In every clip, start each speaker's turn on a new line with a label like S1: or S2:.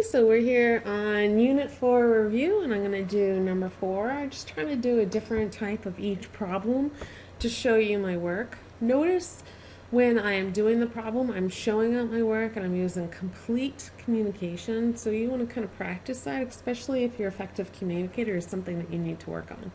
S1: so we're here on Unit 4 review, and I'm going to do number 4. I'm just trying to do a different type of each problem to show you my work. Notice when I am doing the problem, I'm showing out my work and I'm using complete communication. So you want to kind of practice that, especially if you're an effective communicator is something that you need to work on.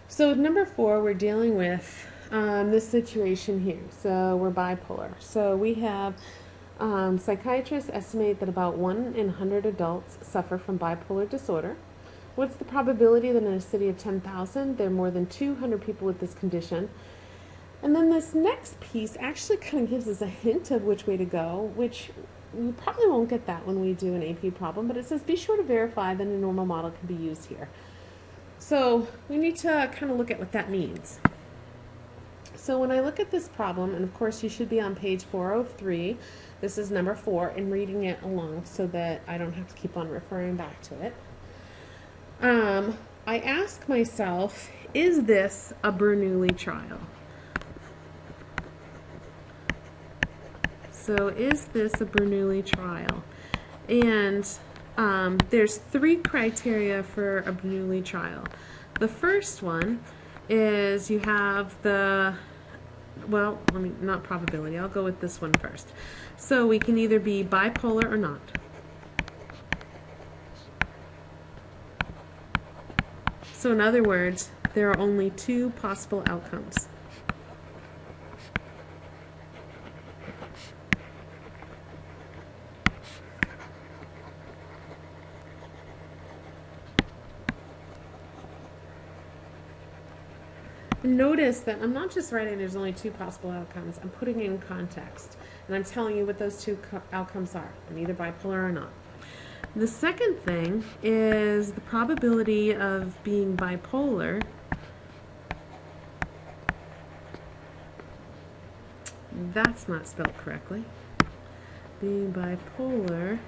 S1: So with number 4, we're dealing with this situation here. So we're bipolar. So we have psychiatrists estimate that about 1 in 100 adults suffer from bipolar disorder. What's the probability that in a city of 10,000 there are more than 200 people with this condition? And then this next piece actually kind of gives us a hint of which way to go, which we probably won't get that when we do an AP problem, but it says be sure to verify that a normal model can be used here. So we need to kind of look at what that means. So when I look at this problem, and of course you should be on page 403, this is number 4, and reading it along so that I don't have to keep on referring back to it. I ask myself, is this a Bernoulli trial? So is this a Bernoulli trial? And there's 3 criteria for a Bernoulli trial. The first one is you have the, well, not probability. I'll go with this one first. So we can either be bipolar or not. So in other words, there are only 2 possible outcomes. Notice that I'm not just writing there's only 2 possible outcomes. I'm putting it in context, and I'm telling you what those 2 outcomes are. I'm either bipolar or not. The second thing is the probability of being bipolar. That's not spelled correctly. Being bipolar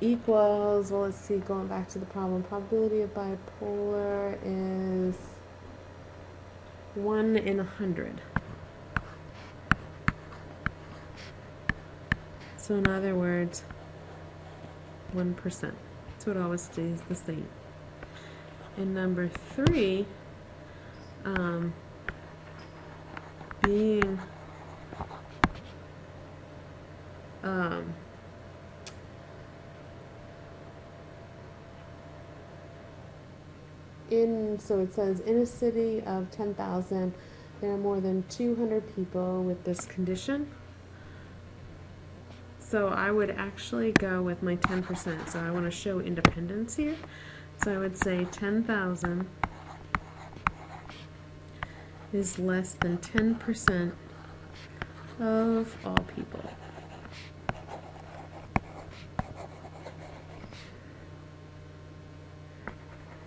S1: equals, well, let's see, going back to the problem, probability of bipolar is 1 in 100. So in other words, 1%. So it always stays the same. And number 3, being so it says in a city of 10,000 there are more than 200 people with this condition. So I would actually go with my 10%. So I want to show independence here. So I would say 10,000 is less than 10% of all people.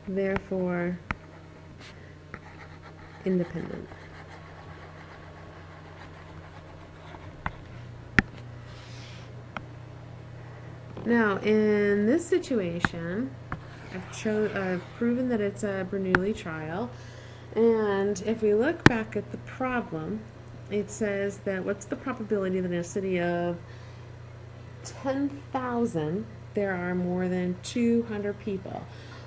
S1: Therefore, independent. Now, in this situation, I've proven that it's a Bernoulli trial, and if we look back at the problem, it says that what's the probability that in a city of 10,000 there are more than 200 people?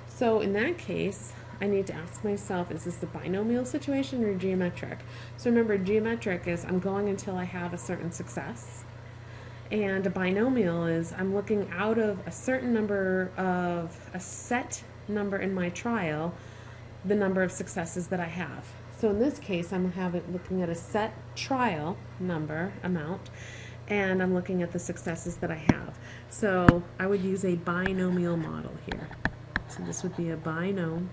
S1: So in that case, I need to ask myself, is this a binomial situation or geometric? So remember, geometric is I'm going until I have a certain success. And a binomial is I'm looking out of a certain number of a set number in my trial, the number of successes that I have. So in this case, I'm looking at a set trial number amount, and I'm looking at the successes that I have. So I would use a binomial model here. So this would be a binom,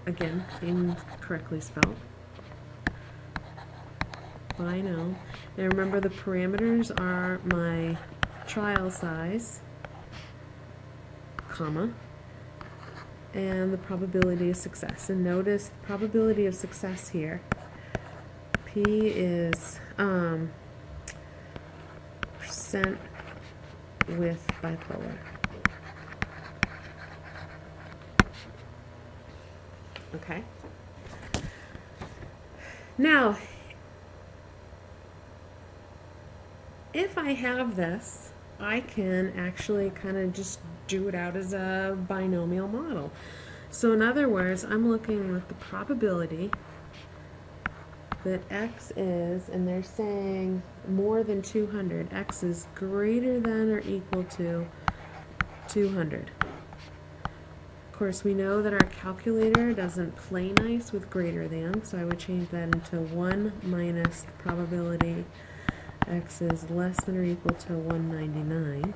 S1: again, incorrectly spelled. Binom. Now remember the parameters are my trial size, comma, and the probability of success. And notice the probability of success here. P is percent with bipolar. Okay. Now, if I have this I can actually kind of just do it out as a binomial model. So in other words, I'm looking with the probability that x is, and they're saying more than 200, x is greater than or equal to 200. Of course, we know that our calculator doesn't play nice with greater than, so I would change that into 1 minus the probability x is less than or equal to 199.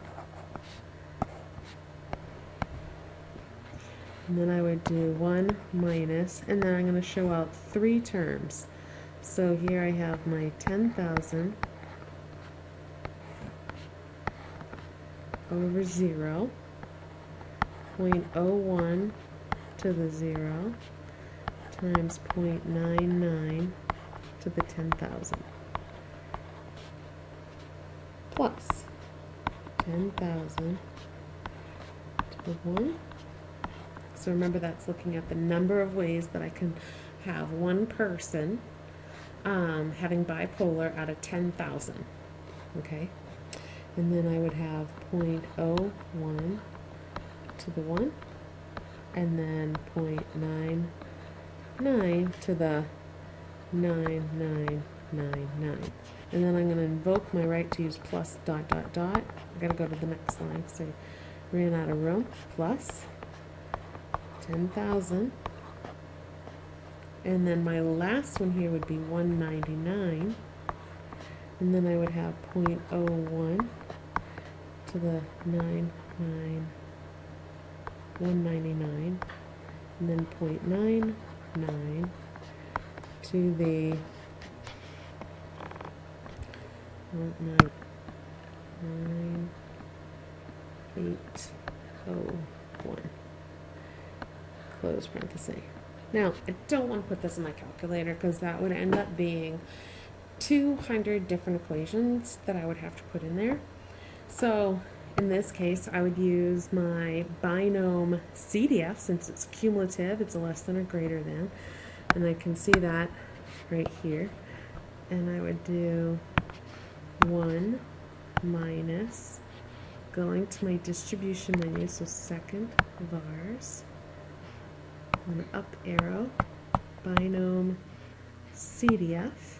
S1: And then I would do 1 minus, and then I'm going to show out 3 terms. So here I have my 10,000 over 0, 0.01 to the 0, times 0.99 to the 10,000, plus 10,000 to the 1. So remember, that's looking at the number of ways that I can have one person having bipolar out of 10,000. Okay? And then I would have 0.01 to the 1, and then 0.99 to the 9999. And then I'm going to invoke my right to use plus dot dot dot. I've got to go to the next line, so I ran out of room. Plus 10,000. And then my last one here would be 199. And then I would have 0.01 to the 199. And then 0.99 to the 9801. Close parenthesis. Now, I don't want to put this in my calculator because that would end up being 200 different equations that I would have to put in there. So in this case, I would use my binom CDF since it's cumulative, it's a less than or greater than, and I can see that right here. And I would do 1 minus, going to my distribution menu, so second vars, an up arrow, binom CDF.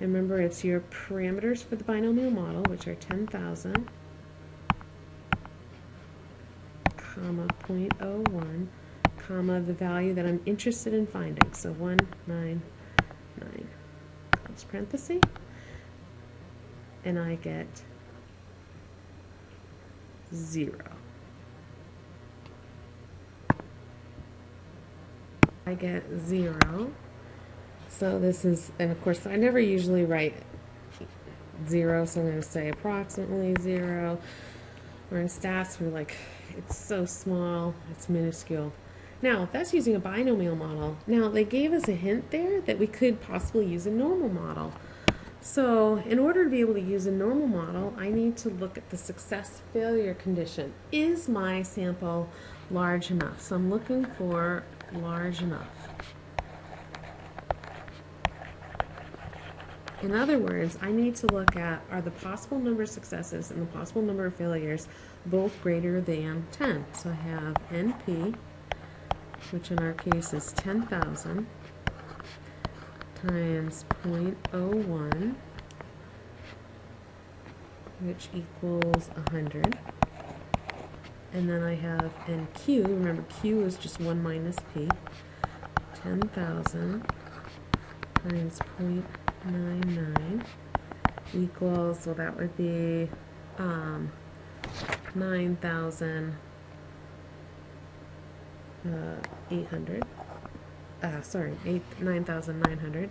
S1: And remember, it's your parameters for the binomial model, which are 10,000, comma 0.01, comma the value that I'm interested in finding, so 199, close parenthesis, and I get 0. I get 0. So this is, and of course I never usually write 0, so I'm going to say approximately 0. Or in stats, we're like, it's so small, it's minuscule. Now, that's using a binomial model. Now, they gave us a hint there that we could possibly use a normal model. So, in order to be able to use a normal model, I need to look at the success-failure condition. Is my sample large enough? So I'm looking for large enough. In other words, I need to look at, are the possible number of successes and the possible number of failures both greater than 10? So I have NP, which in our case is 10,000, times 0.01, which equals 100. And then I have NQ, remember Q is just 1 minus P, 10,000 times 0.99 equals, so that would be 9,800. 9,900.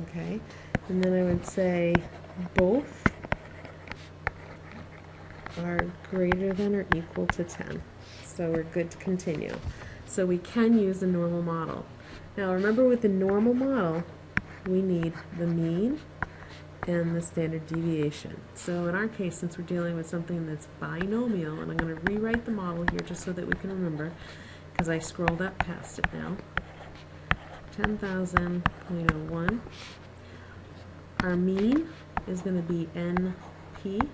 S1: Okay, and then I would say both are greater than or equal to 10. So we're good to continue. So we can use a normal model. Now remember, with the normal model, we need the mean and the standard deviation. So in our case, since we're dealing with something that's binomial, and I'm going to rewrite the model here just so that we can remember, because I scrolled up past it now. 10,000.01. Our mean is going to be NP,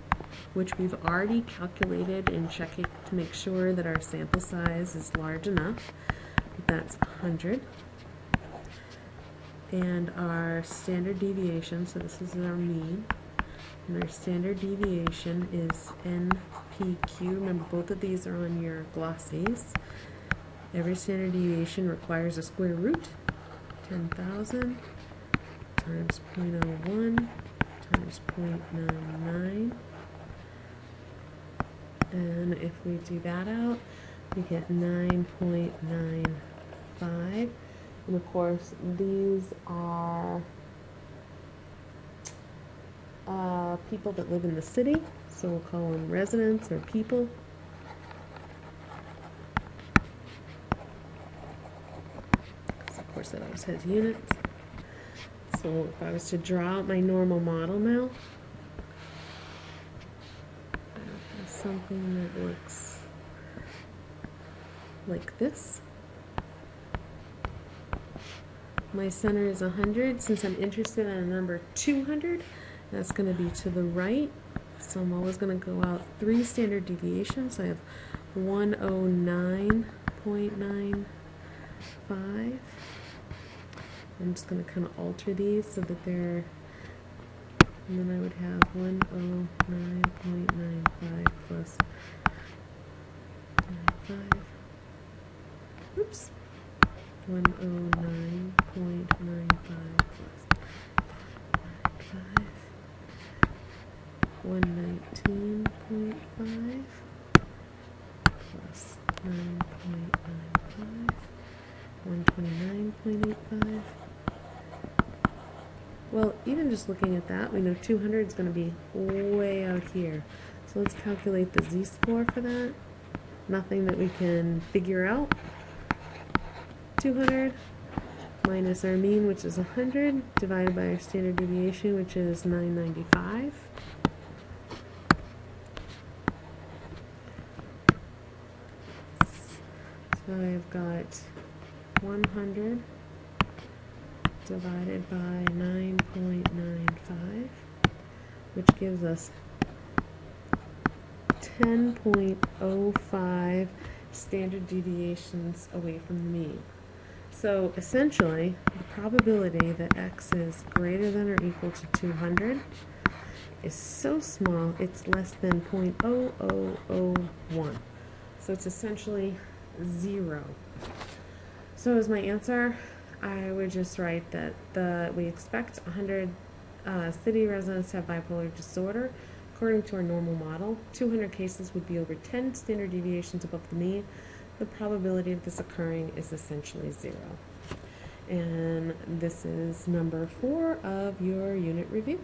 S1: which we've already calculated and checking to make sure that our sample size is large enough. That's 100. And our standard deviation, so this is our mean, and our standard deviation is NPQ. Remember, both of these are on your glossies. Every standard deviation requires a square root. 10,000 times 0.01 times 0.99. And if we do that out, we get 9.95. And of course, these are people that live in the city, so we'll call them residents or people. So of course, that always has units. So if I was to draw out my normal model now, I have something that looks like this. My center is 100. Since I'm interested in a number 200, that's going to be to the right. So I'm always going to go out 3 standard deviations. I have 109.95. I'm just going to kind of alter these so that they're, and then I would have 109.95 plus 95. Oops. 109.95 plus 95. 119.5 plus 9.95. 129.85. Well, even just looking at that, we know 200 is going to be way out here. So let's calculate the z-score for that. Nothing that we can figure out. 200 minus our mean, which is 100, divided by our standard deviation, which is 995. So I've got 100 divided by 9.95, which gives us 10.05 standard deviations away from the mean. So essentially, the probability that x is greater than or equal to 200 is so small, it's less than 0.0001. So it's essentially 0. So as my answer, I would just write that we expect 100 city residents to have bipolar disorder. According to our normal model, 200 cases would be over 10 standard deviations above the mean. The probability of this occurring is essentially 0. And this is number 4 of your unit review.